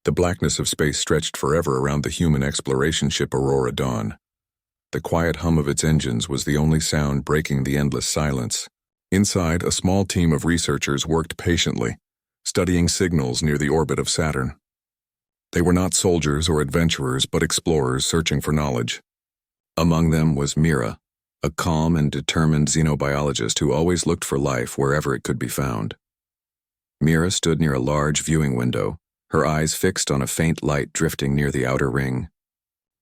The blackness of space stretched forever around the human exploration ship Aurora Dawn. The quiet hum of its engines was the only sound breaking the endless silence. Inside, a small team of researchers worked patiently, studying signals near the orbit of Saturn. They were not soldiers or adventurers, but explorers searching for knowledge. Among them was Mira, a calm and determined xenobiologist who always looked for life wherever it could be found. Mira stood near a large viewing window, her eyes fixed on a faint light drifting near the outer ring.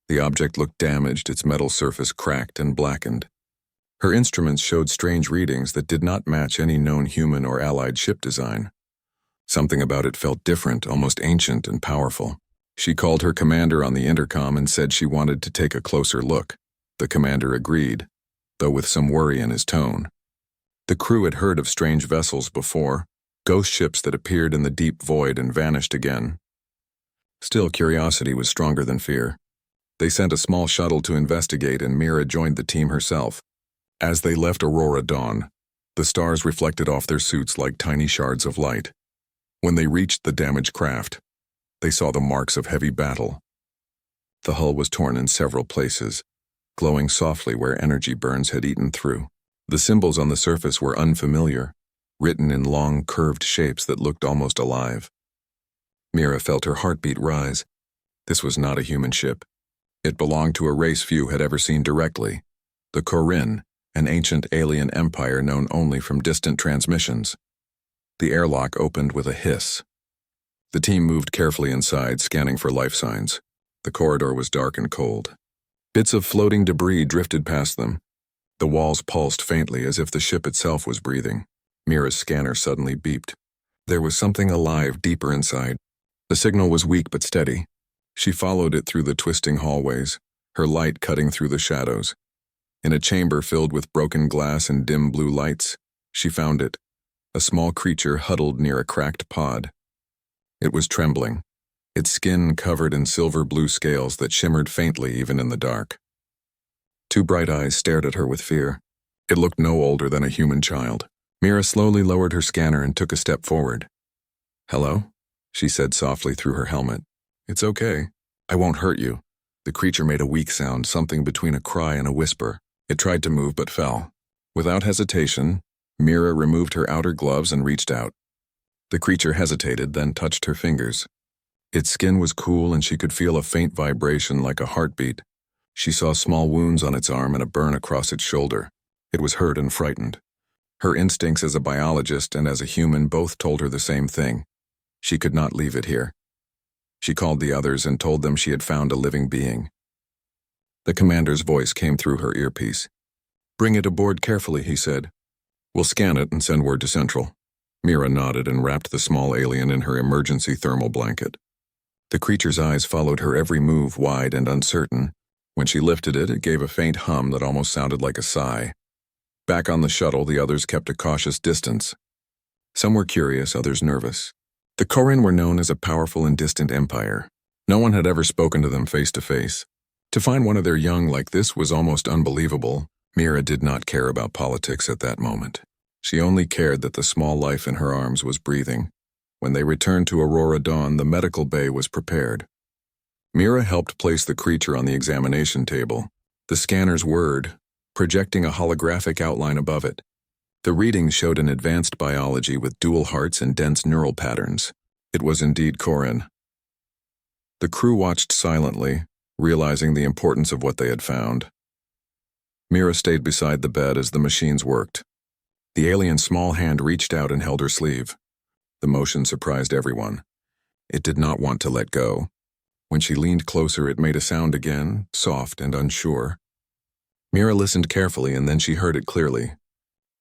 The object looked damaged, its metal surface cracked and blackened. Her instruments showed strange readings that did not match any known human or allied ship design. Something about it felt different, almost ancient and powerful. She called her commander on the intercom and said she wanted to take a closer look. The commander agreed, though with some worry in his tone. The crew had heard of strange vessels before, ghost ships that appeared in the deep void and vanished again. Still, curiosity was stronger than fear. They sent a small shuttle to investigate, and Mira joined the team herself. As they left Aurora Dawn, the stars reflected off their suits like tiny shards of light. When they reached the damaged craft, they saw the marks of heavy battle. The hull was torn in several places, glowing softly where energy burns had eaten through. The symbols on the surface were unfamiliar, written in long, curved shapes that looked almost alive. Mira felt her heartbeat rise. This was not a human ship. It belonged to a race few had ever seen directly, the Corinne, an ancient alien empire known only from distant transmissions. The airlock opened with a hiss. The team moved carefully inside, scanning for life signs. The corridor was dark and cold. Bits of floating debris drifted past them. The walls pulsed faintly as if the ship itself was breathing. Mira's scanner suddenly beeped. There was something alive deeper inside. The signal was weak but steady. She followed it through the twisting hallways, her light cutting through the shadows. In a chamber filled with broken glass and dim blue lights, she found it, a small creature huddled near a cracked pod. It was trembling, its skin covered in silver-blue scales that shimmered faintly even in the dark. Two bright eyes stared at her with fear. It looked no older than a human child. Mira slowly lowered her scanner and took a step forward. "Hello?" she said softly through her helmet. "It's okay. I won't hurt you." The creature made a weak sound, something between a cry and a whisper. It tried to move but fell. Without hesitation, Mira removed her outer gloves and reached out. The creature hesitated, then touched her fingers. Its skin was cool and she could feel a faint vibration like a heartbeat. She saw small wounds on its arm and a burn across its shoulder. It was hurt and frightened. Her instincts as a biologist and as a human both told her the same thing. She could not leave it here. She called the others and told them she had found a living being. The commander's voice came through her earpiece. "Bring it aboard carefully," he said. "We'll scan it and send word to Central." Mira nodded and wrapped the small alien in her emergency thermal blanket. The creature's eyes followed her every move, wide and uncertain. When she lifted it, it gave a faint hum that almost sounded like a sigh. Back on the shuttle, the others kept a cautious distance. Some were curious, others nervous. The Corinne were known as a powerful and distant empire. No one had ever spoken to them face to face. To find one of their young like this was almost unbelievable. Mira did not care about politics at that moment. She only cared that the small life in her arms was breathing. When they returned to Aurora Dawn, the medical bay was prepared. Mira helped place the creature on the examination table. The scanner's whirred, projecting a holographic outline above it. The readings showed an advanced biology with dual hearts and dense neural patterns. It was indeed Corinne. The crew watched silently, realizing the importance of what they had found. Mira stayed beside the bed as the machines worked. The alien's small hand reached out and held her sleeve. The motion surprised everyone. It did not want to let go. When she leaned closer, it made a sound again, soft and unsure. Mira listened carefully, and then she heard it clearly.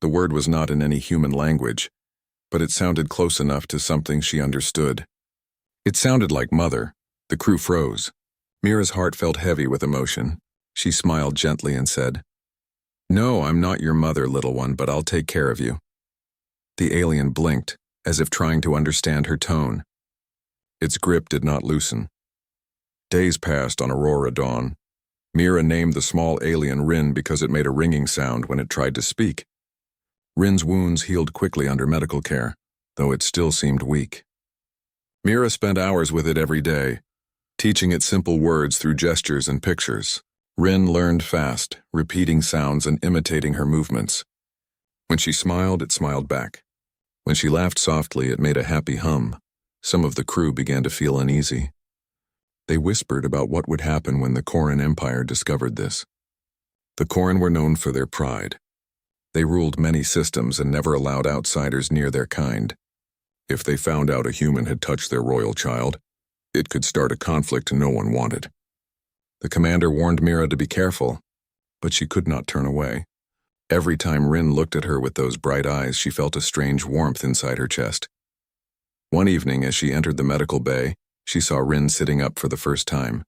The word was not in any human language, but it sounded close enough to something she understood. It sounded like mother. The crew froze. Mira's heart felt heavy with emotion. She smiled gently and said, "No, I'm not your mother, little one, but I'll take care of you." The alien blinked, as if trying to understand her tone. Its grip did not loosen. Days passed on Aurora Dawn. Mira named the small alien Rin because it made a ringing sound when it tried to speak. Rin's wounds healed quickly under medical care, though it still seemed weak. Mira spent hours with it every day, teaching it simple words through gestures and pictures. Rin learned fast, repeating sounds and imitating her movements. When she smiled, it smiled back. When she laughed softly, it made a happy hum. Some of the crew began to feel uneasy. They whispered about what would happen when the Koran Empire discovered this. The Koran were known for their pride. They ruled many systems and never allowed outsiders near their kind. If they found out a human had touched their royal child, it could start a conflict no one wanted. The commander warned Mira to be careful, but she could not turn away. Every time Rin looked at her with those bright eyes, she felt a strange warmth inside her chest. One evening, as she entered the medical bay, she saw Rin sitting up for the first time.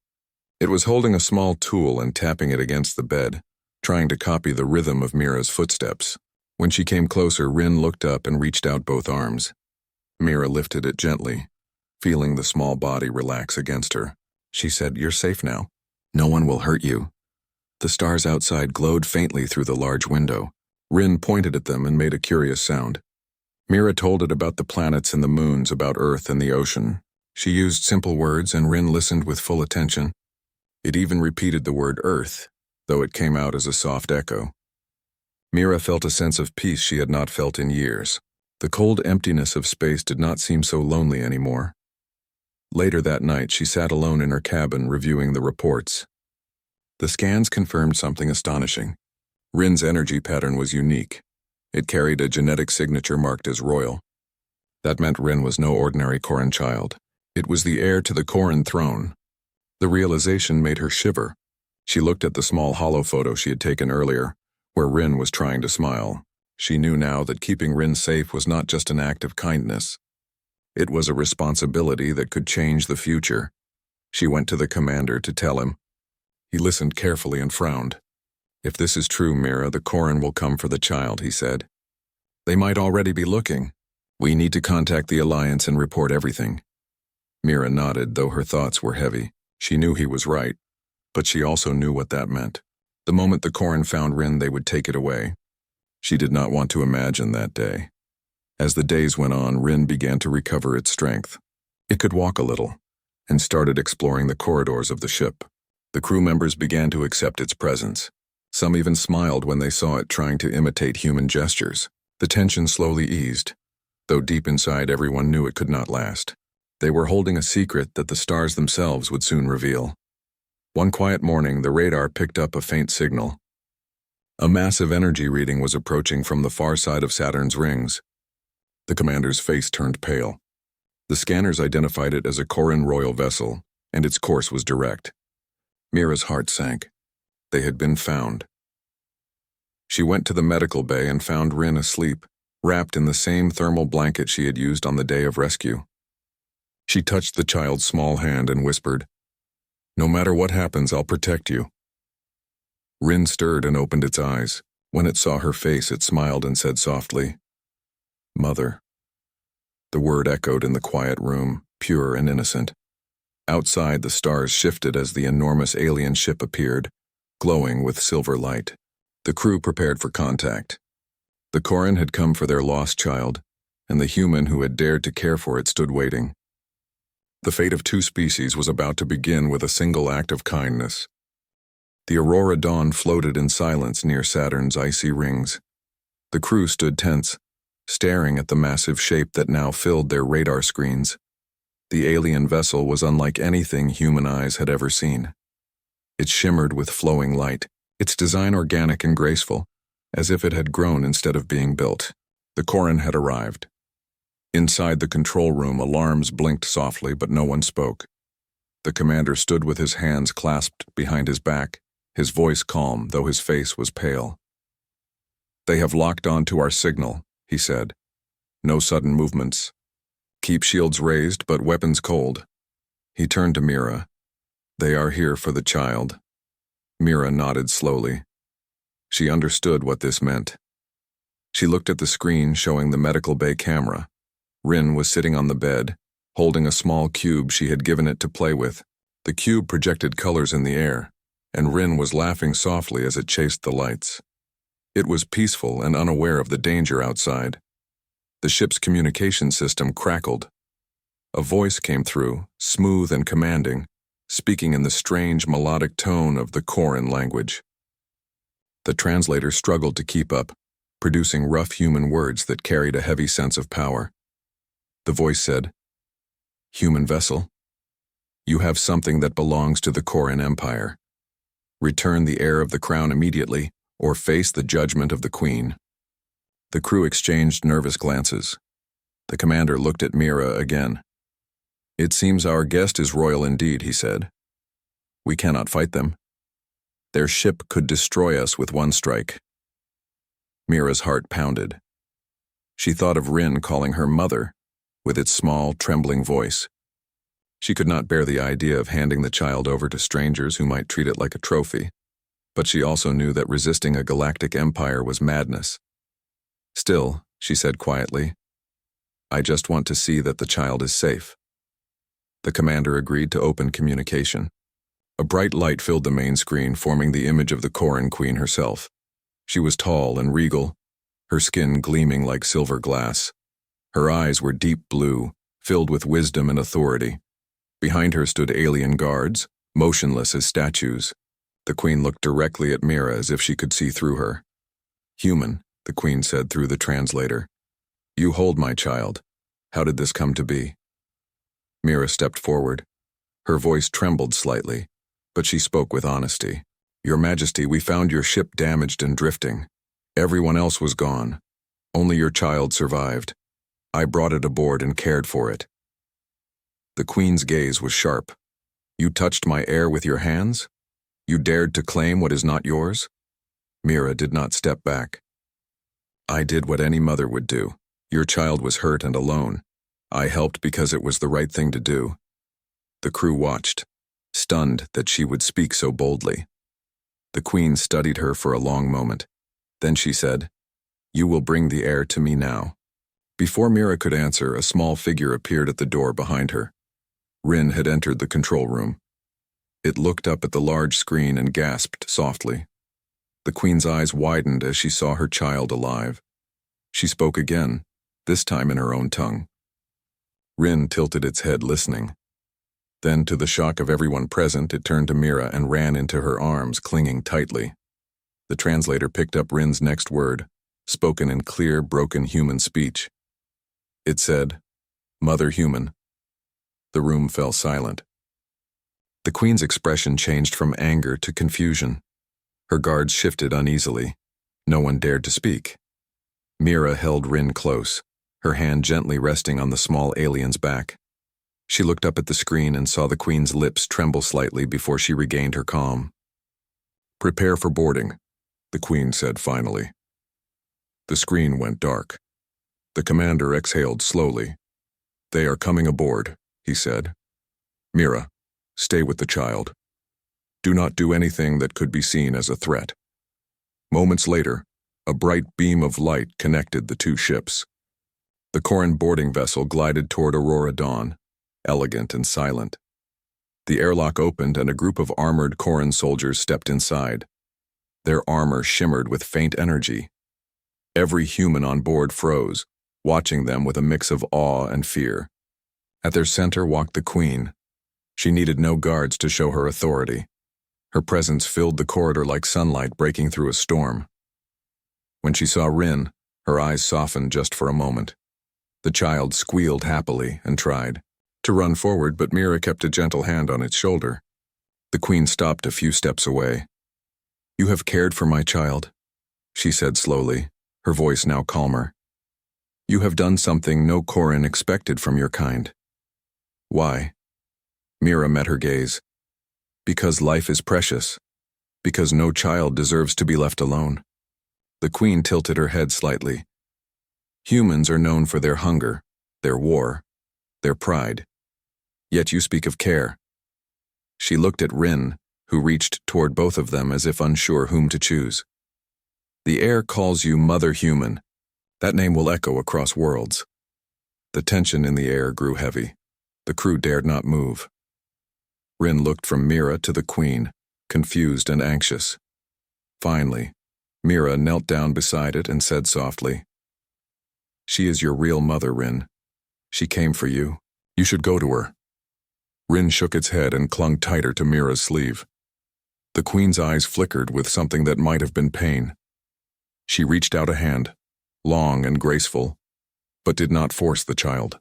It was holding a small tool and tapping it against the bed, trying to copy the rhythm of Mira's footsteps. When she came closer, Rin looked up and reached out both arms. Mira lifted it gently, feeling the small body relax against her. She said, "You're safe now. No one will hurt you." The stars outside glowed faintly through the large window. Rin pointed at them and made a curious sound. Mira told it about the planets and the moons, about Earth and the ocean. She used simple words, and Rin listened with full attention. It even repeated the word Earth, though it came out as a soft echo. Mira felt a sense of peace she had not felt in years. The cold emptiness of space did not seem so lonely anymore. Later that night, she sat alone in her cabin reviewing the reports. The scans confirmed something astonishing. Rin's energy pattern was unique. It carried a genetic signature marked as royal. That meant Rin was no ordinary Koran child. It was the heir to the Koran throne. The realization made her shiver. She looked at the small hollow photo she had taken earlier, where Rin was trying to smile. She knew now that keeping Rin safe was not just an act of kindness. It was a responsibility that could change the future. She went to the commander to tell him. He listened carefully and frowned. "If this is true, Mira, the Koran will come for the child," he said. "They might already be looking. We need to contact the Alliance and report everything." Mira nodded, though her thoughts were heavy. She knew he was right, but she also knew what that meant. The moment the Koran found Rin, they would take it away. She did not want to imagine that day. As the days went on, Rin began to recover its strength. It could walk a little, and started exploring the corridors of the ship. The crew members began to accept its presence. Some even smiled when they saw it trying to imitate human gestures. The tension slowly eased, though deep inside everyone knew it could not last. They were holding a secret that the stars themselves would soon reveal. One quiet morning, the radar picked up a faint signal. A massive energy reading was approaching from the far side of Saturn's rings. The commander's face turned pale. The scanners identified it as a Koran royal vessel, and its course was direct. Mira's heart sank. They had been found. She went to the medical bay and found Rin asleep, wrapped in the same thermal blanket she had used on the day of rescue. She touched the child's small hand and whispered, "No matter what happens, I'll protect you." Rin stirred and opened its eyes. When it saw her face, it smiled and said softly, "Mother." The word echoed in the quiet room, pure and innocent. Outside, the stars shifted as the enormous alien ship appeared, glowing with silver light. The crew prepared for contact. The Koran had come for their lost child, and the human who had dared to care for it stood waiting. The fate of two species was about to begin with a single act of kindness. The Aurora Dawn floated in silence near Saturn's icy rings. The crew stood tense, staring at the massive shape that now filled their radar screens. The alien vessel was unlike anything human eyes had ever seen. It shimmered with flowing light, its design organic and graceful, as if it had grown instead of being built. The Koran had arrived. Inside the control room, alarms blinked softly, but no one spoke. The commander stood with his hands clasped behind his back, his voice calm, though his face was pale. "They have locked on to our signal," he said. "No sudden movements. Keep shields raised, but weapons cold." He turned to Mira. "They are here for the child." Mira nodded slowly. She understood what this meant. She looked at the screen showing the medical bay camera. Rin was sitting on the bed, holding a small cube she had given it to play with. The cube projected colors in the air, and Rin was laughing softly as it chased the lights. It was peaceful and unaware of the danger outside. The ship's communication system crackled. A voice came through, smooth and commanding, speaking in the strange melodic tone of the Koran language. The translator struggled to keep up, producing rough human words that carried a heavy sense of power. The voice said, "Human vessel, you have something that belongs to the Koran Empire. Return the heir of the crown immediately, or face the judgment of the queen." The crew exchanged nervous glances. The commander looked at Mira again. "It seems our guest is royal indeed," he said. "We cannot fight them. Their ship could destroy us with one strike." Mira's heart pounded. She thought of Rin calling her mother, with its small, trembling voice. She could not bear the idea of handing the child over to strangers who might treat it like a trophy, but she also knew that resisting a galactic empire was madness. "Still," she said quietly, "I just want to see that the child is safe." The commander agreed to open communication. A bright light filled the main screen, forming the image of the Koran queen herself. She was tall and regal, her skin gleaming like silver glass. Her eyes were deep blue, filled with wisdom and authority. Behind her stood alien guards, motionless as statues. The queen looked directly at Mira as if she could see through her. "Human," the queen said through the translator. "You hold my child. How did this come to be?" Mira stepped forward. Her voice trembled slightly, but she spoke with honesty. "Your Majesty, we found your ship damaged and drifting. Everyone else was gone. Only your child survived. I brought it aboard and cared for it." The queen's gaze was sharp. "You touched my heir with your hands? You dared to claim what is not yours?" Mira did not step back. "I did what any mother would do. Your child was hurt and alone. I helped because it was the right thing to do." The crew watched, stunned that she would speak so boldly. The queen studied her for a long moment. Then she said, "You will bring the heir to me now." Before Mira could answer, a small figure appeared at the door behind her. Rin had entered the control room. It looked up at the large screen and gasped softly. The queen's eyes widened as she saw her child alive. She spoke again, this time in her own tongue. Rin tilted its head, listening. Then, to the shock of everyone present, it turned to Mira and ran into her arms, clinging tightly. The translator picked up Rin's next word, spoken in clear, broken human speech. It said, "Mother human." The room fell silent. The queen's expression changed from anger to confusion. Her guards shifted uneasily. No one dared to speak. Mira held Rin close, her hand gently resting on the small alien's back. She looked up at the screen and saw the queen's lips tremble slightly before she regained her calm. "Prepare for boarding," the queen said finally. The screen went dark. The commander exhaled slowly. "They are coming aboard," he said. "Mira, stay with the child. Do not do anything that could be seen as a threat." Moments later, a bright beam of light connected the two ships. The Koran boarding vessel glided toward Aurora Dawn, elegant and silent. The airlock opened and a group of armored Koran soldiers stepped inside. Their armor shimmered with faint energy. Every human on board froze, watching them with a mix of awe and fear. At their center walked the queen. She needed no guards to show her authority. Her presence filled the corridor like sunlight breaking through a storm. When she saw Rin, her eyes softened just for a moment. The child squealed happily and tried to run forward, but Mira kept a gentle hand on its shoulder. The queen stopped a few steps away. "You have cared for my child," she said slowly, her voice now calmer. "You have done something no Koran expected from your kind." "Why?" Mira met her gaze. "Because life is precious. Because no child deserves to be left alone." The queen tilted her head slightly. "Humans are known for their hunger, their war, their pride. Yet you speak of care." She looked at Rin, who reached toward both of them as if unsure whom to choose. "The air calls you Mother Human. That name will echo across worlds." The tension in the air grew heavy. The crew dared not move. Rin looked from Mira to the queen, confused and anxious. Finally, Mira knelt down beside it and said softly, "She is your real mother, Rin. She came for you." You should go to her. Rin shook its head and clung tighter to Mira's sleeve. The Queen's eyes flickered with something that might have been pain. She reached out a hand, long and graceful, but did not force the child.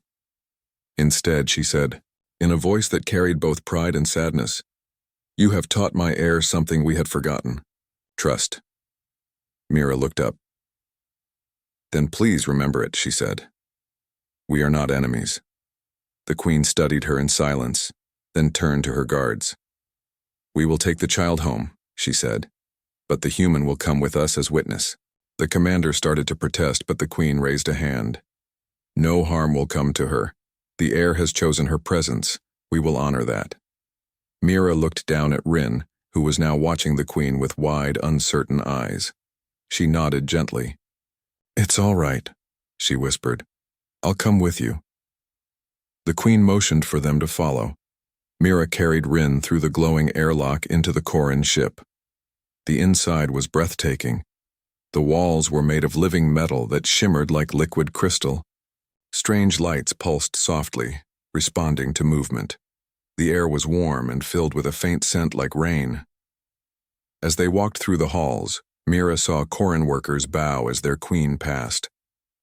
Instead, she said, in a voice that carried both pride and sadness, "You have taught my heir something we had forgotten. Trust." Mira looked up. "Then please remember it," she said. "We are not enemies." The Queen studied her in silence, then turned to her guards. "We will take the child home," she said, "but the human will come with us as witness." The commander started to protest, but the Queen raised a hand. "No harm will come to her. The heir has chosen her presence. We will honor that." Mira looked down at Rin, who was now watching the Queen with wide, uncertain eyes. She nodded gently. "It's all right," she whispered. "I'll come with you." The Queen motioned for them to follow. Mira carried Rin through the glowing airlock into the Koran ship. The inside was breathtaking. The walls were made of living metal that shimmered like liquid crystal. Strange lights pulsed softly, responding to movement. The air was warm and filled with a faint scent like rain. As they walked through the halls, Mira saw Koran workers bow as their queen passed.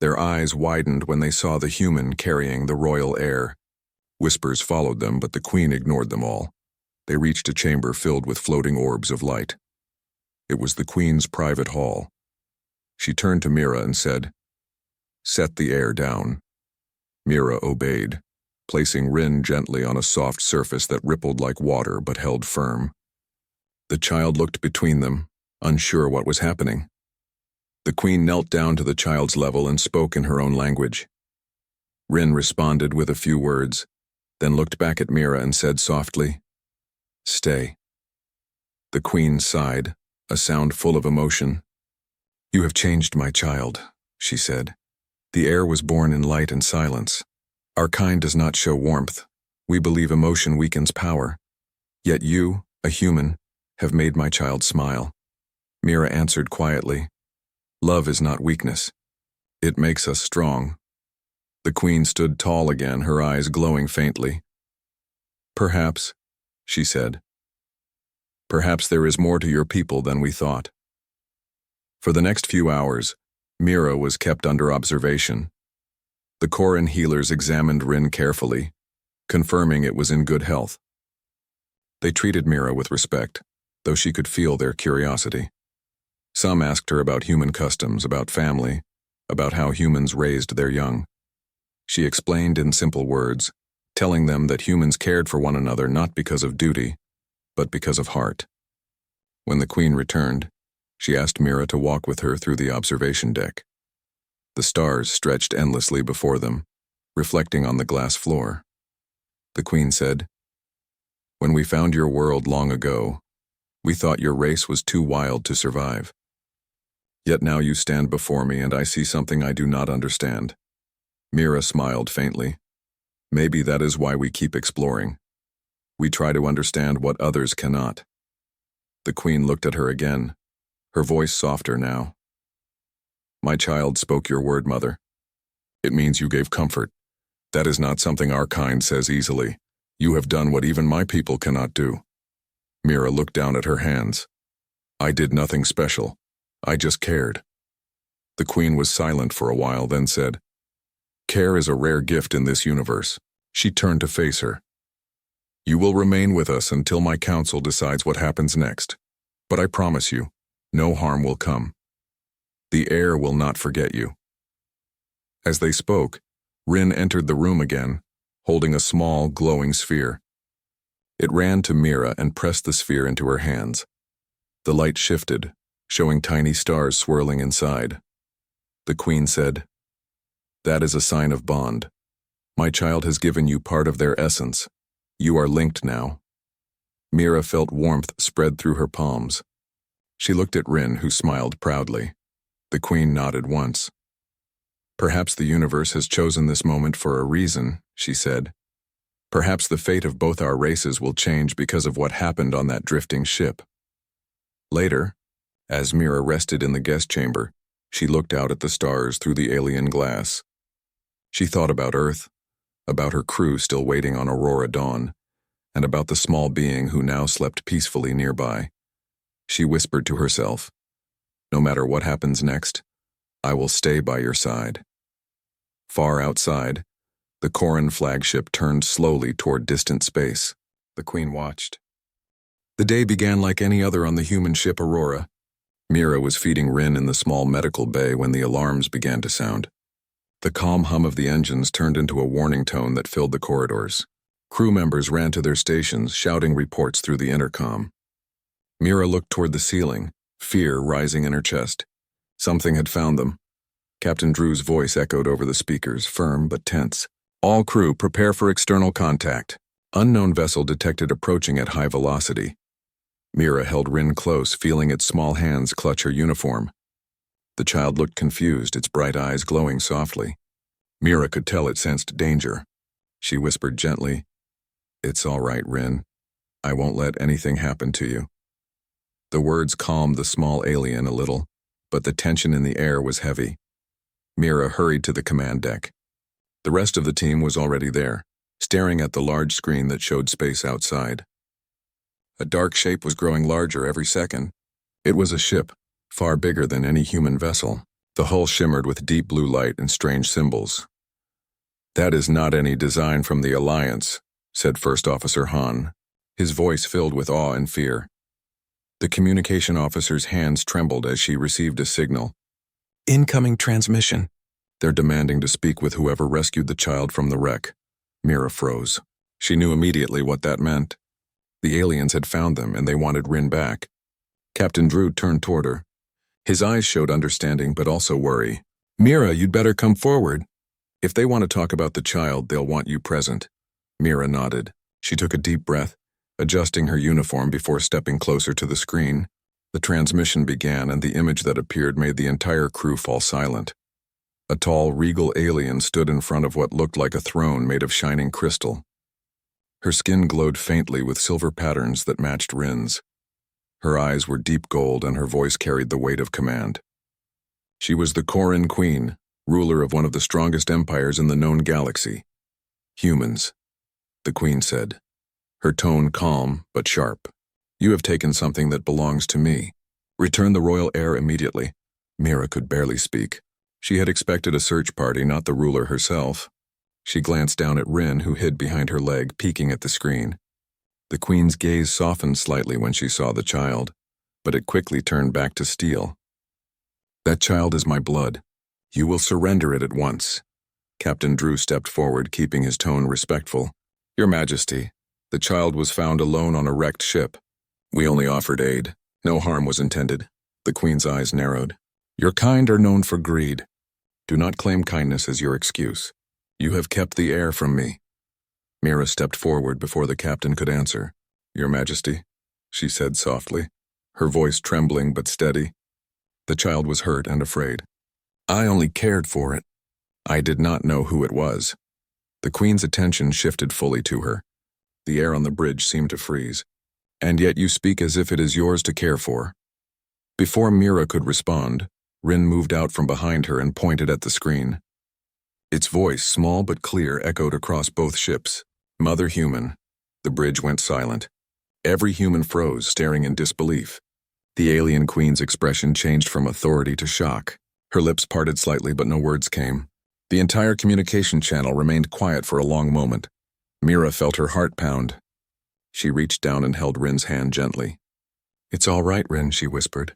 Their eyes widened when they saw the human carrying the royal heir. Whispers followed them, but the Queen ignored them all. They reached a chamber filled with floating orbs of light. It was the Queen's private hall. She turned to Mira and said, "Set the heir down." Mira obeyed, placing Rin gently on a soft surface that rippled like water but held firm. The child looked between them, unsure what was happening. The Queen knelt down to the child's level and spoke in her own language. Rin responded with a few words, then looked back at Mira and said softly, "Stay." The Queen sighed, a sound full of emotion. "You have changed my child," she said. "The heir was born in light and silence. Our kind does not show warmth. We believe emotion weakens power. Yet you, a human, have made my child smile." Mira answered quietly, "Love is not weakness. It makes us strong." The Queen stood tall again, her eyes glowing faintly. "Perhaps," she said. "Perhaps there is more to your people than we thought." For the next few hours, Mira was kept under observation. The Koran healers examined Rin carefully, confirming it was in good health. They treated Mira with respect, though she could feel their curiosity. Some asked her about human customs, about family, about how humans raised their young. She explained in simple words, telling them that humans cared for one another not because of duty, but because of heart. When the Queen returned, she asked Mira to walk with her through the observation deck. The stars stretched endlessly before them, reflecting on the glass floor. The Queen said, "When we found your world long ago, we thought your race was too wild to survive. Yet now you stand before me and I see something I do not understand." Mira smiled faintly. "Maybe that is why we keep exploring. We try to understand what others cannot." The Queen looked at her again, her voice softer now. "My child spoke your word, Mother. It means you gave comfort. That is not something our kind says easily. You have done what even my people cannot do." Mira looked down at her hands. "I did nothing special. I just cared." The Queen was silent for a while, then said, "Care is a rare gift in this universe." She turned to face her. "You will remain with us until my council decides what happens next. But I promise you, no harm will come. The heir will not forget you." As they spoke, Rin entered the room again, holding a small, glowing sphere. It ran to Mira and pressed the sphere into her hands. The light shifted, showing tiny stars swirling inside. The Queen said, "That is a sign of bond. My child has given you part of their essence. You are linked now." Mira felt warmth spread through her palms. She looked at Rin, who smiled proudly. The Queen nodded once. "Perhaps the universe has chosen this moment for a reason," she said. "Perhaps the fate of both our races will change because of what happened on that drifting ship." Later, as Mira rested in the guest chamber, she looked out at the stars through the alien glass. She thought about Earth, about her crew still waiting on Aurora Dawn, and about the small being who now slept peacefully nearby. She whispered to herself, "No matter what happens next, I will stay by your side." Far outside, the Corin flagship turned slowly toward distant space. The Queen watched. The day began like any other on the human ship Aurora. Mira was feeding Rin in the small medical bay when the alarms began to sound. The calm hum of the engines turned into a warning tone that filled the corridors. Crew members ran to their stations, shouting reports through the intercom. Mira looked toward the ceiling, fear rising in her chest. Something had found them. Captain Drew's voice echoed over the speakers, firm but tense. "All crew, prepare for external contact. Unknown vessel detected approaching at high velocity." Mira held Rin close, feeling its small hands clutch her uniform. The child looked confused, its bright eyes glowing softly. Mira could tell it sensed danger. She whispered gently, "It's all right, Rin. I won't let anything happen to you." The words calmed the small alien a little, but the tension in the air was heavy. Mira hurried to the command deck. The rest of the team was already there, staring at the large screen that showed space outside. A dark shape was growing larger every second. It was a ship, far bigger than any human vessel. The hull shimmered with deep blue light and strange symbols. "That is not any design from the Alliance," said First Officer Hahn, his voice filled with awe and fear. The communication officer's hands trembled as she received a signal. "Incoming transmission." "They're demanding to speak with whoever rescued the child from the wreck." Mira froze. She knew immediately what that meant. The aliens had found them, and they wanted Rin back. Captain Drew turned toward her. His eyes showed understanding but also worry. "Mira, you'd better come forward. If they want to talk about the child, they'll want you present." Mira nodded. She took a deep breath, adjusting her uniform before stepping closer to the screen. The transmission began, and the image that appeared made the entire crew fall silent. A tall, regal alien stood in front of what looked like a throne made of shining crystal. Her skin glowed faintly with silver patterns that matched Rin's. Her eyes were deep gold, and her voice carried the weight of command. She was the Corin Queen, ruler of one of the strongest empires in the known galaxy. "Humans," the Queen said, her tone calm but sharp. "You have taken something that belongs to me. Return the royal heir immediately." Mira could barely speak. She had expected a search party, not the ruler herself. She glanced down at Rin, who hid behind her leg, peeking at the screen. The Queen's gaze softened slightly when she saw the child, but it quickly turned back to steel. "That child is my blood. You will surrender it at once." Captain Drew stepped forward, keeping his tone respectful. "Your Majesty, the child was found alone on a wrecked ship. We only offered aid. No harm was intended." The Queen's eyes narrowed. "Your kind are known for greed. Do not claim kindness as your excuse. You have kept the heir from me." Mira stepped forward before the captain could answer. "Your Majesty," she said softly, her voice trembling but steady. The child was hurt and afraid. "I only cared for it. I did not know who it was." The Queen's attention shifted fully to her. The air on the bridge seemed to freeze. "And yet you speak as if it is yours to care for." Before Mira could respond, Rin moved out from behind her and pointed at the screen. Its voice, small but clear, echoed across both ships. "Mother Human." The bridge went silent. Every human froze, staring in disbelief. The alien Queen's expression changed from authority to shock. Her lips parted slightly, but no words came. The entire communication channel remained quiet for a long moment. Mira felt her heart pound. She reached down and held Rin's hand gently. "It's all right, Rin," she whispered.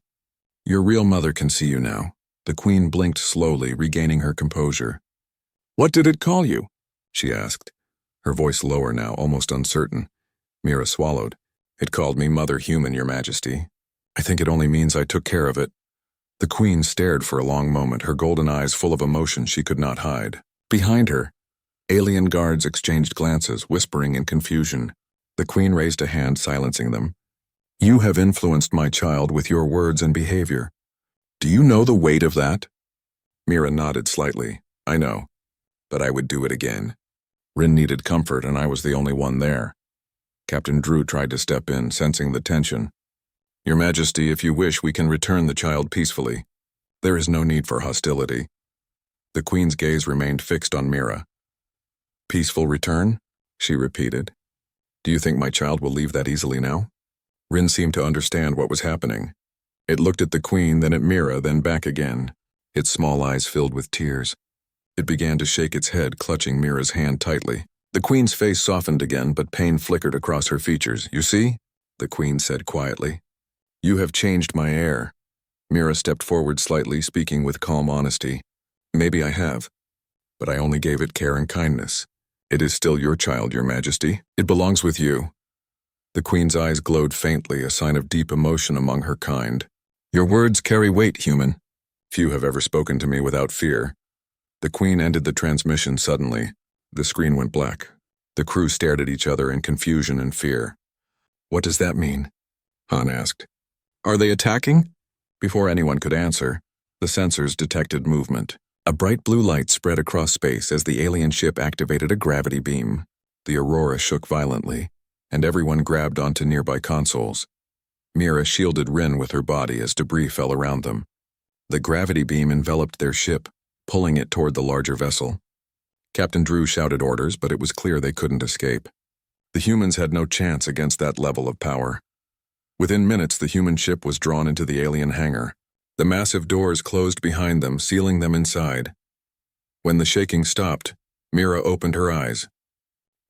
"Your real mother can see you now." The Queen blinked slowly, regaining her composure. "What did it call you?" she asked, her voice lower now, almost uncertain. Mira swallowed. "It called me Mother Human, Your Majesty. I think it only means I took care of it." The Queen stared for a long moment, her golden eyes full of emotion she could not hide. Behind her, alien guards exchanged glances, whispering in confusion. The Queen raised a hand, silencing them. "You have influenced my child with your words and behavior. Do you know the weight of that?" Mira nodded slightly. "I know, but I would do it again." Rin needed comfort, and I was the only one there. Captain Drew tried to step in, sensing the tension. "Your Majesty, if you wish, we can return the child peacefully. There is no need for hostility." The Queen's gaze remained fixed on Mira. Peaceful return? She repeated. Do you think my child will leave that easily now? Rin seemed to understand what was happening. It looked at the Queen, then at Mira, then back again, its small eyes filled with tears. It began to shake its head, clutching Mira's hand tightly. The Queen's face softened again, but pain flickered across her features. You see? The Queen said quietly. You have changed my heir. Mira stepped forward slightly, speaking with calm honesty. Maybe I have, but I only gave it care and kindness. It is still your child, Your Majesty. It belongs with you. The Queen's eyes glowed faintly, a sign of deep emotion among her kind. Your words carry weight, human. Few have ever spoken to me without fear. The Queen ended the transmission suddenly. The screen went black. The crew stared at each other in confusion and fear. What does that mean? Han asked. Are they attacking? Before anyone could answer, the sensors detected movement. A bright blue light spread across space as the alien ship activated a gravity beam. The Aurora shook violently, and everyone grabbed onto nearby consoles. Mira shielded Rin with her body as debris fell around them. The gravity beam enveloped their ship, pulling it toward the larger vessel. Captain Drew shouted orders, but it was clear they couldn't escape. The humans had no chance against that level of power. Within minutes, the human ship was drawn into the alien hangar. The massive doors closed behind them, sealing them inside. When the shaking stopped, Mira opened her eyes.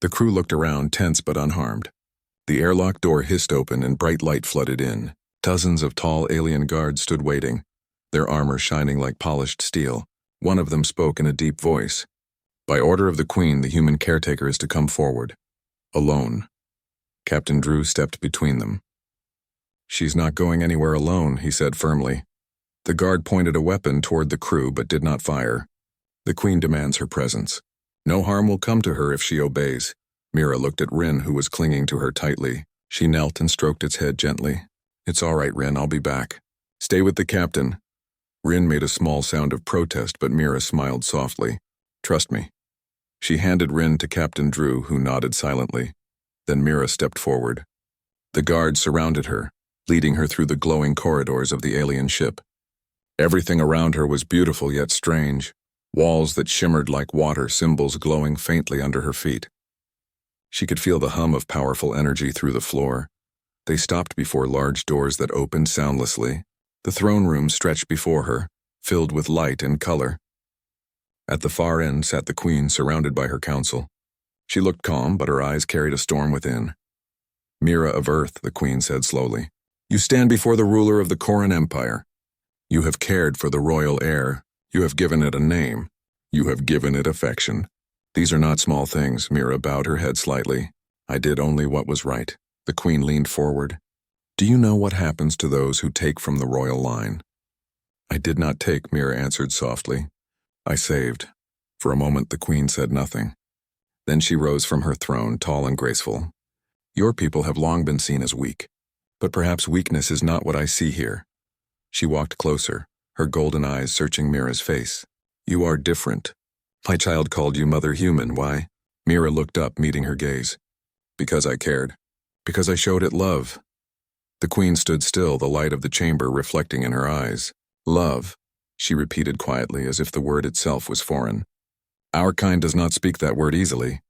The crew looked around, tense but unharmed. The airlock door hissed open and bright light flooded in. Dozens of tall alien guards stood waiting, their armor shining like polished steel. One of them spoke in a deep voice. By order of the Queen, the human caretaker is to come forward. Alone. Captain Drew stepped between them. She's not going anywhere alone, he said firmly. The guard pointed a weapon toward the crew but did not fire. The Queen demands her presence. No harm will come to her if she obeys. Mira looked at Rin, who was clinging to her tightly. She knelt and stroked its head gently. It's all right, Rin, I'll be back. Stay with the captain. Rin made a small sound of protest, but Mira smiled softly. Trust me. She handed Rin to Captain Drew, who nodded silently. Then Mira stepped forward. The guards surrounded her, leading her through the glowing corridors of the alien ship. Everything around her was beautiful yet strange. Walls that shimmered like water, symbols glowing faintly under her feet. She could feel the hum of powerful energy through the floor. They stopped before large doors that opened soundlessly. The throne room stretched before her, filled with light and color. At the far end sat the Queen, surrounded by her council. She looked calm, but her eyes carried a storm within. Mira of Earth, the Queen said slowly, you stand before the ruler of the Koran Empire. You have cared for the royal heir. You have given it a name. You have given it affection. These are not small things. Mira bowed her head slightly. I did only what was right. The Queen leaned forward. Do you know what happens to those who take from the royal line? I did not take, Mira answered softly. I saved. For a moment the Queen said nothing. Then she rose from her throne, tall and graceful. Your people have long been seen as weak, but perhaps weakness is not what I see here. She walked closer, her golden eyes searching Mira's face. You are different. My child called you Mother Human. Why? Mira looked up, meeting her gaze. Because I cared. Because I showed it love. The Queen stood still, the light of the chamber reflecting in her eyes. Love, she repeated quietly, as if the word itself was foreign. Our kind does not speak that word easily.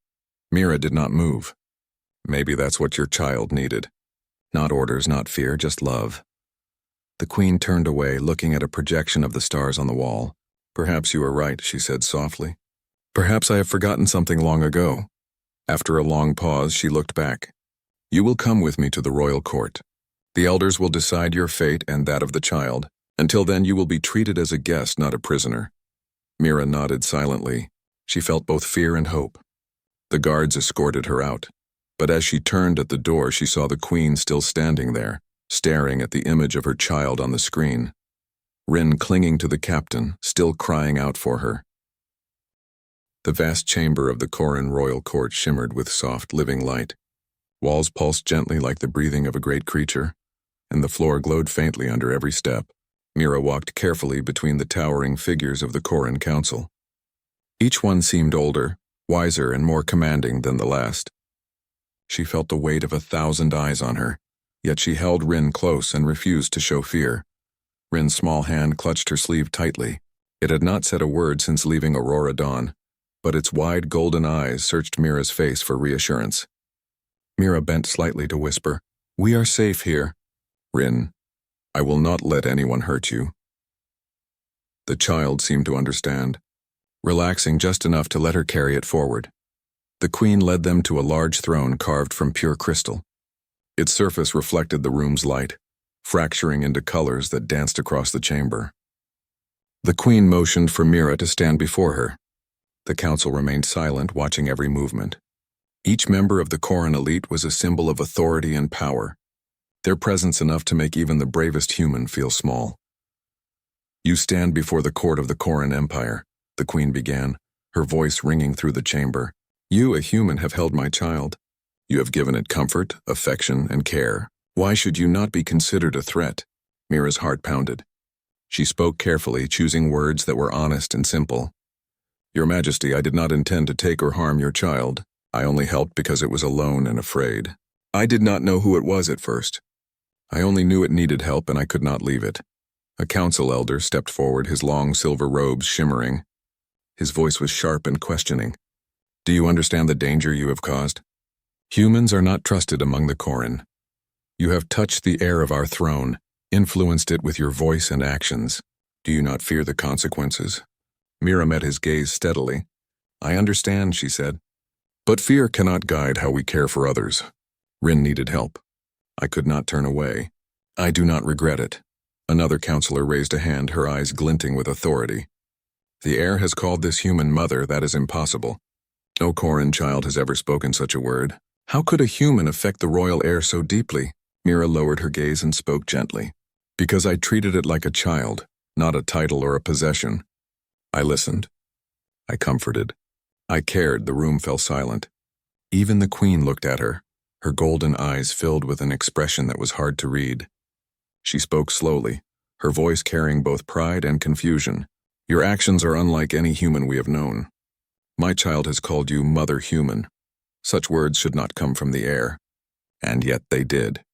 Mira did not move. Maybe that's what your child needed. Not orders, not fear, just love. The Queen turned away, looking at a projection of the stars on the wall. Perhaps you are right, she said softly. Perhaps I have forgotten something long ago. After a long pause, she looked back. You will come with me to the royal court. The elders will decide your fate and that of the child. Until then, you will be treated as a guest, not a prisoner. Mira nodded silently. She felt both fear and hope. The guards escorted her out. But as she turned at the door, she saw the Queen still standing there, staring at the image of her child on the screen. Rin clinging to the captain, still crying out for her. The vast chamber of the Koran royal court shimmered with soft, living light. Walls pulsed gently like the breathing of a great creature, and the floor glowed faintly under every step. Mira walked carefully between the towering figures of the Koran council. Each one seemed older, wiser, and more commanding than the last. She felt the weight of 1,000 eyes on her, yet she held Rin close and refused to show fear. Rin's small hand clutched her sleeve tightly. It had not said a word since leaving Aurora Dawn. but its wide golden eyes searched Mira's face for reassurance. Mira bent slightly to whisper, "We are safe here." "Rin, I will not let anyone hurt you." The child seemed to understand, relaxing just enough to let her carry it forward. The queen led them to a large throne carved from pure crystal. Its surface reflected the room's light, fracturing into colors that danced across the chamber. The queen motioned for Mira to stand before her. The council remained silent, watching every movement. Each member of the Koran elite was a symbol of authority and power, their presence enough to make even the bravest human feel small. "You stand before the court of the Koran Empire," the queen began, her voice ringing through the chamber. "You, a human, have held my child. You have given it comfort, affection, and care. Why should you not be considered a threat?" Mira's heart pounded. She spoke carefully, choosing words that were honest and simple. "Your Majesty, I did not intend to take or harm your child. I only helped because it was alone and afraid. I did not know who it was at first. I only knew it needed help and I could not leave it." A council elder stepped forward, his long silver robes shimmering. His voice was sharp and questioning. "Do you understand the danger you have caused? Humans are not trusted among the Koran. You have touched the heir of our throne, influenced it with your voice and actions. Do you not fear the consequences?" Mira met his gaze steadily. "I understand," she said. "But fear cannot guide how we care for others. Rin needed help. I could not turn away. I do not regret it." Another counselor raised a hand, her eyes glinting with authority. "The heir has called this human mother. That is impossible. No Koran child has ever spoken such a word. How could a human affect the royal heir so deeply?" Mira lowered her gaze and spoke gently. "Because I treated it like a child, not a title or a possession. I listened. I comforted. I cared." The room fell silent. Even the queen looked at her, her golden eyes filled with an expression that was hard to read. She spoke slowly, her voice carrying both pride and confusion. "Your actions are unlike any human we have known. My child has called you Mother Human. Such words should not come from the heir. And yet they did.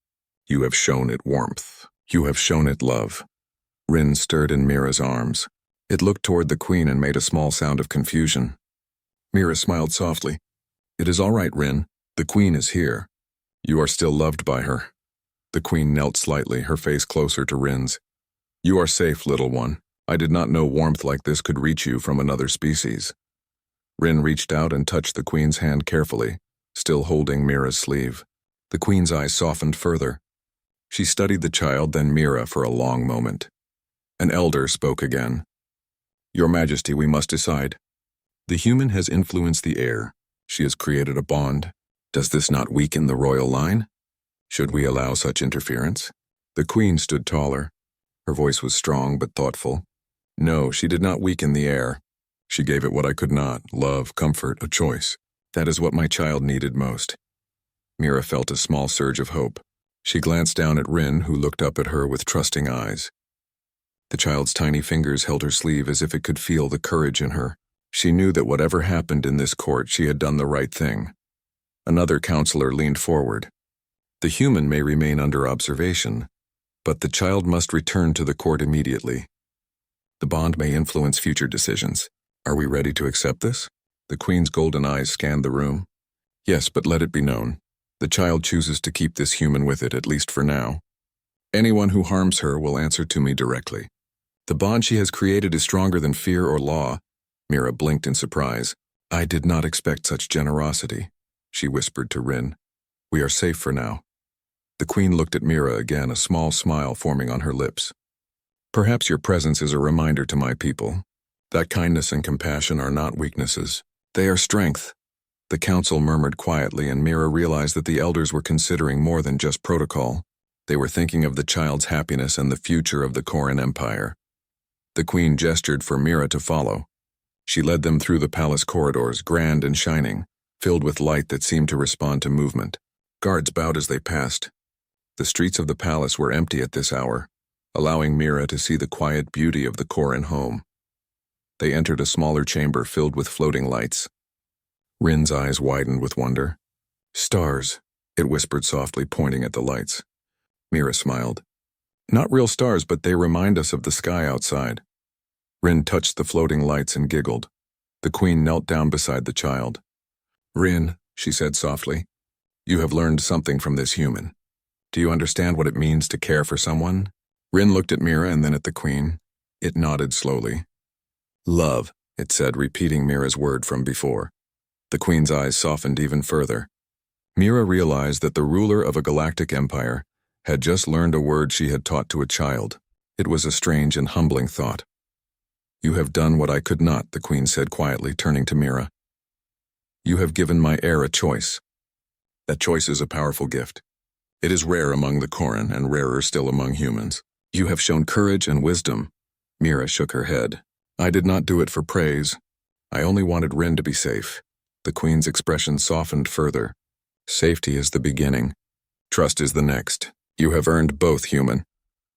You have shown it warmth. You have shown it love." Rin stirred in Mira's arms. It looked toward the queen and made a small sound of confusion. Mira smiled softly. "It is all right, Rin. The queen is here. You are still loved by her." The queen knelt slightly, her face closer to Rin's. "You are safe, little one. I did not know warmth like this could reach you from another species." Rin reached out and touched the queen's hand carefully, still holding Mira's sleeve. The queen's eyes softened further. She studied the child, then Mira, for a long moment. An elder spoke again. "Your Majesty, we must decide. The human has influenced the heir. She has created a bond. Does this not weaken the royal line? Should we allow such interference?" The queen stood taller. Her voice was strong but thoughtful. "No, she did not weaken the heir. She gave it what I could not: love, comfort, a choice. That is what my child needed most." Mira felt a small surge of hope. She glanced down at Rin, who looked up at her with trusting eyes. The child's tiny fingers held her sleeve as if it could feel the courage in her. She knew that whatever happened in this court, she had done the right thing. Another counselor leaned forward. "The human may remain under observation, but the child must return to the court immediately. The bond may influence future decisions. Are we ready to accept this?" The queen's golden eyes scanned the room. "Yes, but let it be known. The child chooses to keep this human with it, at least for now. Anyone who harms her will answer to me directly. The bond she has created is stronger than fear or law." Mira blinked in surprise. "I did not expect such generosity," she whispered to Rin. "We are safe for now." The queen looked at Mira again, a small smile forming on her lips. "Perhaps your presence is a reminder to my people that kindness and compassion are not weaknesses. They are strength." The council murmured quietly, and Mira realized that the elders were considering more than just protocol. They were thinking of the child's happiness and the future of the Koran Empire. The queen gestured for Mira to follow. She led them through the palace corridors, grand and shining, filled with light that seemed to respond to movement. Guards bowed as they passed. The streets of the palace were empty at this hour, allowing Mira to see the quiet beauty of the Koran home. They entered a smaller chamber filled with floating lights. Rin's eyes widened with wonder. "Stars," it whispered softly, pointing at the lights. Mira smiled. "Not real stars, but they remind us of the sky outside." Rin touched the floating lights and giggled. The queen knelt down beside the child. "Rin," she said softly, "you have learned something from this human. Do you understand what it means to care for someone?" Rin looked at Mira and then at the queen. It nodded slowly. "Love," it said, repeating Mira's word from before. The queen's eyes softened even further. Mira realized that the ruler of a galactic empire had just learned a word she had taught to a child. It was a strange and humbling thought. "You have done what I could not," the queen said quietly, turning to Mira. "You have given my heir a choice. That choice is a powerful gift. It is rare among the Koran and rarer still among humans. You have shown courage and wisdom." Mira shook her head. "I did not do it for praise. I only wanted Rin to be safe." The queen's expression softened further. "Safety is the beginning. Trust is the next. You have earned both, human."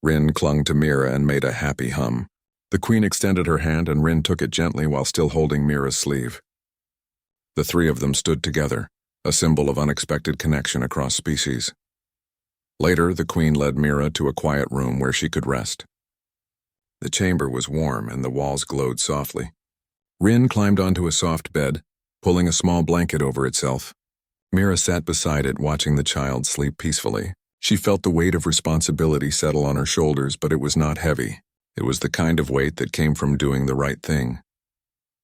Rin clung to Mira and made a happy hum. The queen extended her hand and Rin took it gently while still holding Mira's sleeve. The three of them stood together, a symbol of unexpected connection across species. Later, the queen led Mira to a quiet room where she could rest. The chamber was warm and the walls glowed softly. Rin climbed onto a soft bed, pulling a small blanket over itself. Mira sat beside it, watching the child sleep peacefully. She felt the weight of responsibility settle on her shoulders, but it was not heavy. It was the kind of weight that came from doing the right thing.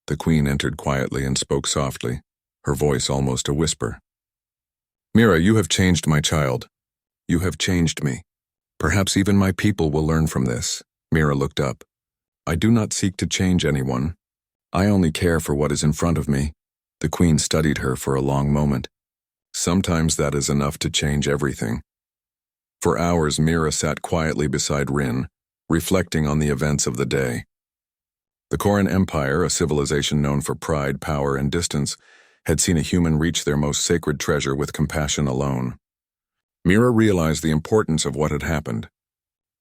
The queen entered quietly and spoke softly, her voice almost a whisper. "Mira, you have changed my child. You have changed me. Perhaps even my people will learn from this." Mira looked up. "I do not seek to change anyone. I only care for what is in front of me." The queen studied her for a long moment. "Sometimes that is enough to change everything." For hours, Mira sat quietly beside Rin, reflecting on the events of the day. The Koran Empire, a civilization known for pride, power, and distance, had seen a human reach their most sacred treasure with compassion alone. Mira realized the importance of what had happened.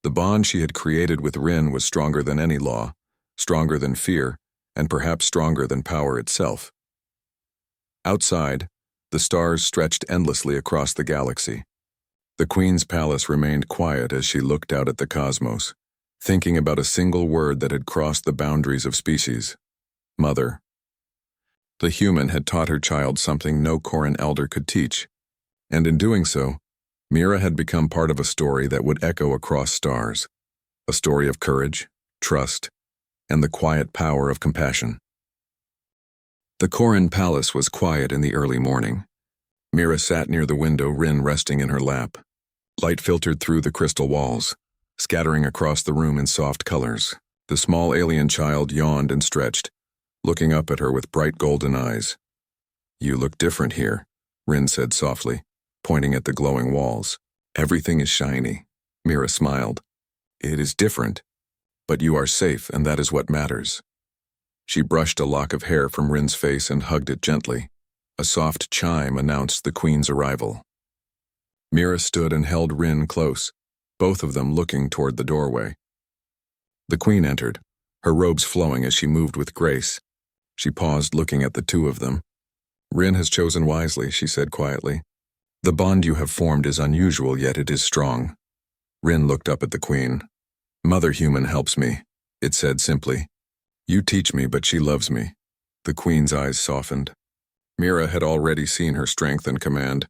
The bond she had created with Rin was stronger than any law, stronger than fear, and perhaps stronger than power itself. Outside, the stars stretched endlessly across the galaxy. The queen's palace remained quiet as she looked out at the cosmos, thinking about a single word that had crossed the boundaries of species: mother. The human had taught her child something no Koran elder could teach, and in doing so, Mira had become part of a story that would echo across stars, a story of courage, trust, and the quiet power of compassion. The Koran palace was quiet in the early morning. Mira sat near the window, Rin resting in her lap. Light filtered through the crystal walls, scattering across the room in soft colors. The small alien child yawned and stretched, looking up at her with bright golden eyes. "You look different here," Rin said softly, pointing at the glowing walls. "Everything is shiny." Mira smiled. "It is different, but you are safe, and that is what matters." She brushed a lock of hair from Rin's face and hugged it gently. A soft chime announced the queen's arrival. Mira stood and held Rin close, both of them looking toward the doorway. The queen entered, her robes flowing as she moved with grace. She paused, looking at the two of them. "Rin has chosen wisely," she said quietly. "The bond you have formed is unusual, yet it is strong." Rin looked up at the queen. "Mother Human helps me," it said simply. "You teach me, but she loves me." The queen's eyes softened. Mira had already seen her strength and command,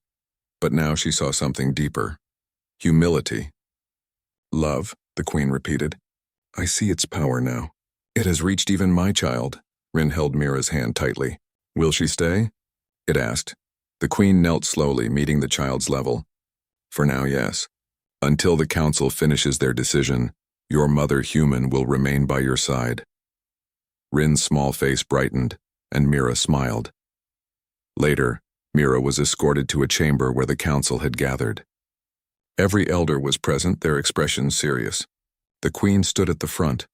but now she saw something deeper. Humility. "Love," the queen repeated. "I see its power now. It has reached even my child." Rin held Mira's hand tightly. "Will she stay?" it asked. The queen knelt slowly, meeting the child's level. "For now, yes. Until the council finishes their decision, your mother Human will remain by your side." Rin's small face brightened, and Mira smiled. Later, Mira was escorted to a chamber where the council had gathered. Every elder was present, their expressions serious. The queen stood at the front,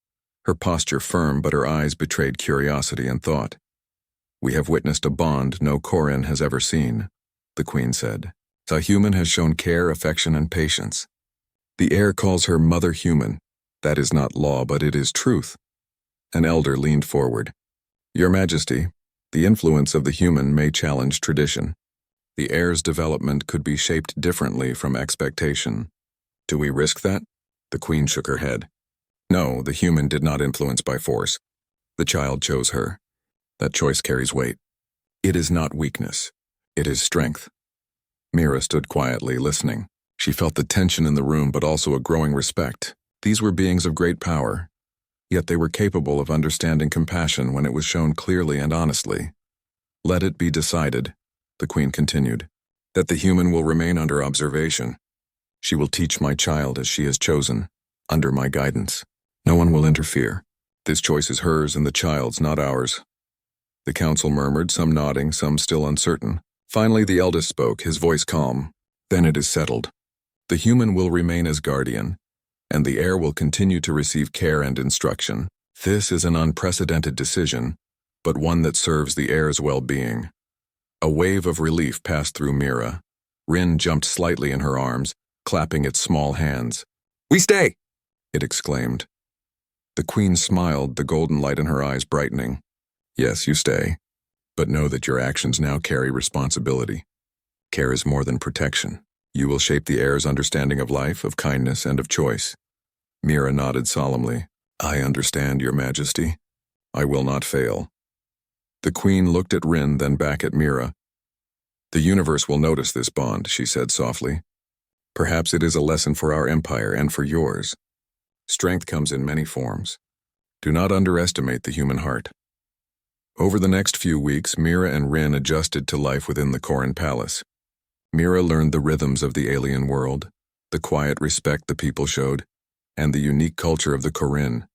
her posture firm, but her eyes betrayed curiosity and thought. "We have witnessed a bond no Koran has ever seen," the queen said. "A human has shown care, affection, and patience. The heir calls her Mother Human. That is not law, but it is truth." An elder leaned forward. "Your Majesty, the influence of the human may challenge tradition. The heir's development could be shaped differently from expectation. Do we risk that?" The queen shook her head. "No, the human did not influence by force. The child chose her. That choice carries weight. It is not weakness. It is strength. Mira stood quietly, listening. She felt the tension in the room, but also a growing respect. These were beings of great power, yet they were capable of understanding compassion when it was shown clearly and honestly. Let it be decided, the Queen continued, that the human will remain under observation. She will teach my child as she has chosen, under my guidance. No one will interfere. This choice is hers and the child's, not ours. The council murmured, some nodding, some still uncertain. Finally, the eldest spoke, his voice calm. Then it is settled. The human will remain as guardian, and the heir will continue to receive care and instruction. This is an unprecedented decision, but one that serves the heir's well-being. A wave of relief passed through Mira. Rin jumped slightly in her arms, clapping its small hands. "We stay!" it exclaimed. The Queen smiled, the golden light in her eyes brightening. "Yes, you stay, but know that your actions now carry responsibility. Care is more than protection. You will shape the heir's understanding of life, of kindness, and of choice." Mira nodded solemnly. "I understand, Your Majesty. I will not fail." The Queen looked at Rin, then back at Mira. "The universe will notice this bond," she said softly. "Perhaps it is a lesson for our empire and for yours. Strength comes in many forms. Do not underestimate the human heart." Over the next few weeks, Mira and Rin adjusted to life within the Corrin Palace. Mira learned the rhythms of the alien world, the quiet respect the people showed, and the unique culture of the Corrin.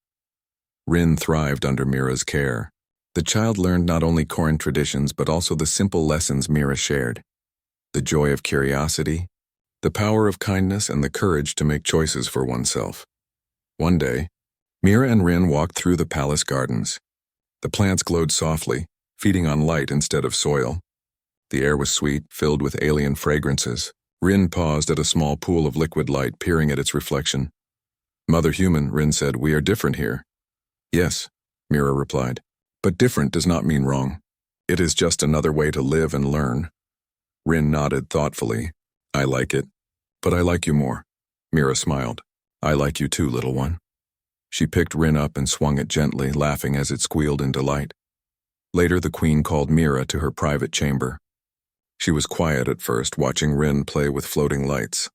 Rin thrived under Mira's care. The child learned not only Corrin traditions but also the simple lessons Mira shared. The joy of curiosity, the power of kindness, and the courage to make choices for oneself. One day, Mira and Rin walked through the palace gardens. The plants glowed softly, feeding on light instead of soil. The air was sweet, filled with alien fragrances. Rin paused at a small pool of liquid light, peering at its reflection. "Mother Human," Rin said, "we are different here." "Yes," Mira replied, "but different does not mean wrong. It is just another way to live and learn." Rin nodded thoughtfully. "I like it, but I like you more." Mira smiled. "I like you too, little one." She picked Rin up and swung it gently, laughing as it squealed in delight. Later, the Queen called Mira to her private chamber. She was quiet at first, watching Rin play with floating lights.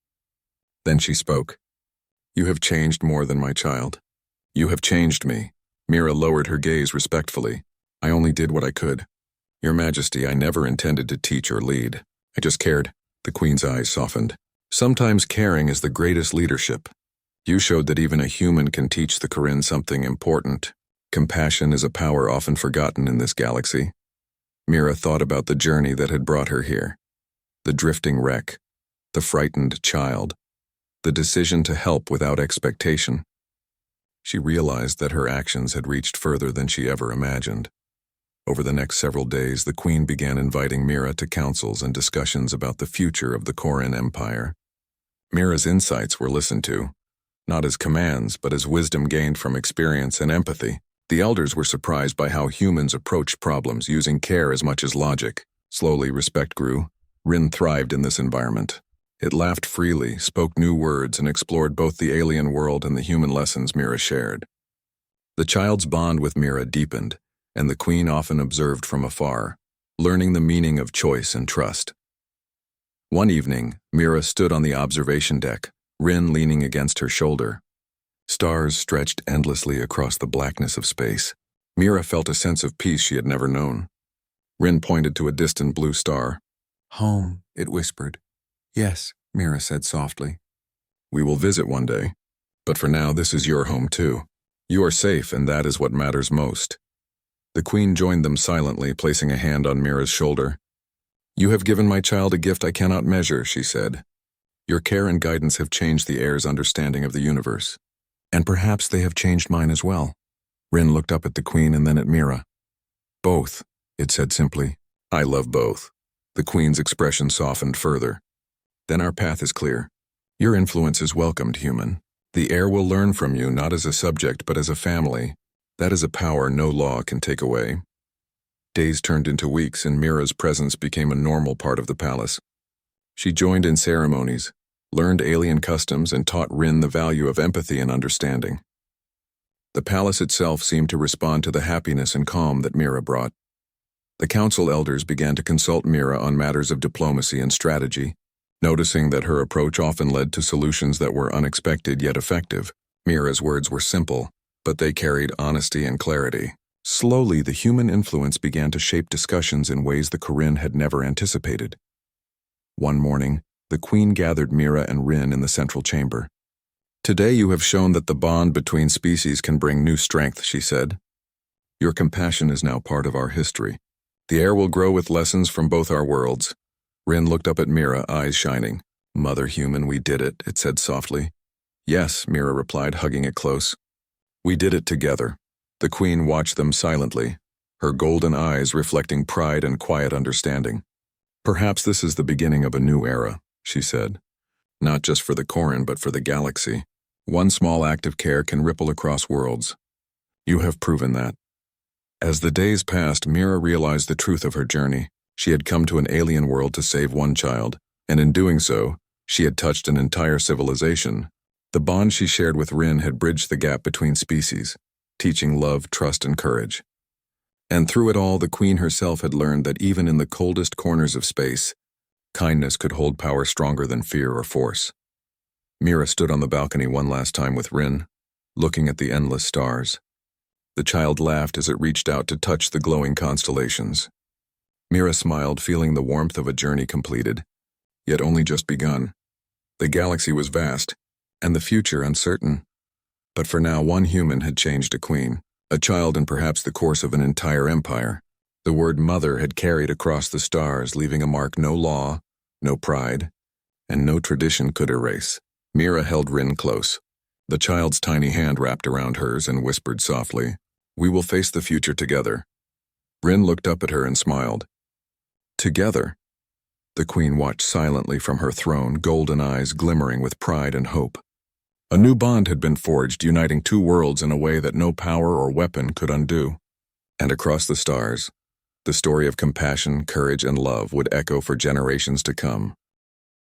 Then she spoke. "You have changed more than my child. You have changed me." Mira lowered her gaze respectfully. "I only did what I could. Your Majesty, I never intended to teach or lead. I just cared." The Queen's eyes softened. "Sometimes caring is the greatest leadership. You showed that even a human can teach the Corrin something important. Compassion is a power often forgotten in this galaxy." Mira thought about the journey that had brought her here. The drifting wreck, the frightened child, the decision to help without expectation. She realized that her actions had reached further than she ever imagined. Over the next several days, the Queen began inviting Mira to councils and discussions about the future of the Corrin Empire. Mira's insights were listened to, not as commands, but as wisdom gained from experience and empathy. The elders were surprised by how humans approached problems using care as much as logic. Slowly, respect grew. Rin thrived in this environment. It laughed freely, spoke new words, and explored both the alien world and the human lessons Mira shared. The child's bond with Mira deepened, and the Queen often observed from afar, learning the meaning of choice and trust. One evening, Mira stood on the observation deck, Rin leaning against her shoulder. Stars stretched endlessly across the blackness of space. Mira felt a sense of peace she had never known. Rin pointed to a distant blue star. "Home," it whispered. "Yes," Mira said softly. "We will visit one day. But for now, this is your home too. You are safe, and that is what matters most." The Queen joined them silently, placing a hand on Mira's shoulder. "You have given my child a gift I cannot measure," she said. "Your care and guidance have changed the heir's understanding of the universe. And perhaps they have changed mine as well." Rin looked up at the Queen and then at Mira. "Both," it said simply. "I love both." The Queen's expression softened further. "Then our path is clear. Your influence is welcomed, human. The heir will learn from you not as a subject but as a family. That is a power no law can take away." Days turned into weeks, and Mira's presence became a normal part of the palace. She joined in ceremonies, learned alien customs, and taught Rin the value of empathy and understanding. The palace itself seemed to respond to the happiness and calm that Mira brought. The council elders began to consult Mira on matters of diplomacy and strategy. Noticing that her approach often led to solutions that were unexpected yet effective, Mira's words were simple, but they carried honesty and clarity. Slowly, the human influence began to shape discussions in ways the Corinne had never anticipated. One morning, the Queen gathered Mira and Rin in the central chamber. "Today you have shown that the bond between species can bring new strength," she said. "Your compassion is now part of our history. The air will grow with lessons from both our worlds." Rin looked up at Mira, eyes shining. "Mother human, we did it," it said softly. "Yes," Mira replied, hugging it close. "We did it together." The Queen watched them silently, her golden eyes reflecting pride and quiet understanding. "Perhaps this is the beginning of a new era," she said. "Not just for the Corin, but for the galaxy. One small act of care can ripple across worlds. You have proven that." As the days passed, Mira realized the truth of her journey. She had come to an alien world to save one child, and in doing so, she had touched an entire civilization. The bond she shared with Rin had bridged the gap between species, teaching love, trust, and courage. And through it all, the Queen herself had learned that even in the coldest corners of space, kindness could hold power stronger than fear or force. Mira stood on the balcony one last time with Rin, looking at the endless stars. The child laughed as it reached out to touch the glowing constellations. Mira smiled, feeling the warmth of a journey completed, yet only just begun. The galaxy was vast, and the future uncertain. But for now, one human had changed a queen, a child, and perhaps the course of an entire empire. The word mother had carried across the stars, leaving a mark no law, no pride, and no tradition could erase. Mira held Rin close. The child's tiny hand wrapped around hers and whispered softly, "We will face the future together." Rin looked up at her and smiled. "Together?" The Queen watched silently from her throne, golden eyes glimmering with pride and hope. A new bond had been forged, uniting two worlds in a way that no power or weapon could undo. And across the stars, the story of compassion, courage, and love would echo for generations to come.